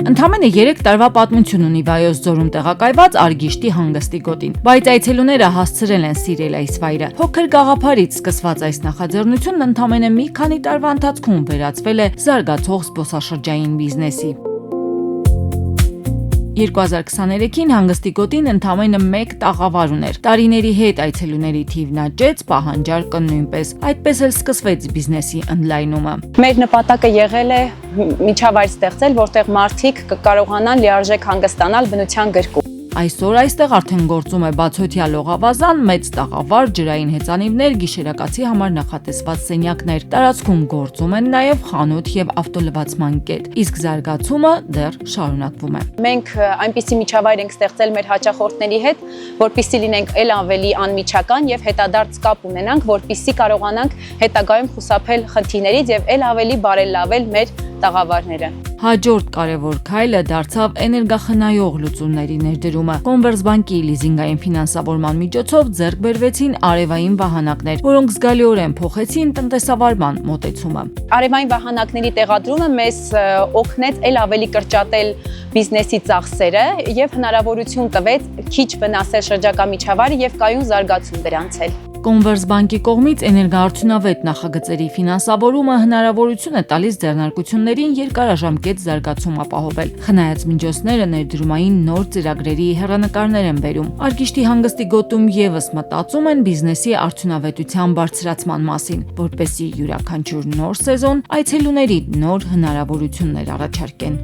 Ընդամենը 3 տարվա պատմություն ունի Վայոց ձորում տեղակայված Արգիշտի հանգստի գոտին, բայց այցելուները հասցրել են սիրել այս վայրը։ Փոքր գաղափարից սկսված այս նախաձեռնությունն ընդամենը մի քանի տարվա ընթացքում վերածվել է զարգացող զբոսաշրջային բիզնեսի։ 2023-ին հանգստի գոտին ընդամենը 1 տաղավար ուներ։ Տարիների հետ այցելուների թիվն աճեց, պահանջարկը նույնպես։ Այդպես էլ սկսվեց բիզնեսի ընդլայնումը։ Մեր նպատակը եղել է միջավայր ստեղծել, որտեղ մարդիկ կկարողանան լիարժեք հանգստանալ բնության գրկում։ Այսօր այստեղ արդեն գործում է բացօթյա լողավազան, մեծ տաղավար, ջրային հեծանիվներ, գիշերակացի համար նախատեսված սենյակներ։ Տարածքում գործում են նաև խանութ եւ ավտոլվացման կետ, իսկ զարգացումը դեռ շարունակվում է։ Մենք այնպիսի միջավայր ենք ստեղծել մեր հաճախորդների հետ, որպեսզի լինենք ել ավելի անմիջական եւ հետադարձ կապ ունենանք, որպեսզի կարողանանք հետագայում խուսափել խնդիրներից եւ ել ավելի բարելավել մեր տաղավարները։ Հաջորդ կարևոր քայլը դարձավ էներգախնայող լուծումների ներդրումը։ Կոմվերսբանկի լիզինգային ֆինանսավորման միջոցով ձեռք բերվեցին արևային վահանակներ, որոնք զգալիորեն փոխեցին տնտեսավարման մոտեցումը։ Արևային վահանակների տեղադրումը մեզ օգնեց ել ավելի կրճատել բիզնեսի ծախսերը եւ հնարավորություն տվեց քիչ վնասել շրջակա միջավայրը եւ կայուն զարգացում գրանցել։ Կոմվերսբանկի կողմից էներգաարդյունավետ նախագծերի ֆինանսավորումը հնարավորություն է տալիս ձեռնարկություններին երկարաժամկետ զարգացում ապահովել։ Խնայած միջոցները ներդրումային նոր ծրագրերի հեռանկարներ են բերում։ Արգիշտի հանգստի գոտում եւս մտածում են բիզնեսի արդյունավետության բարձրացման մասին, որպեսզի յուրաքանչյուր նոր սեզոն այցելուների նոր հնարավորություններ առաջարկեն։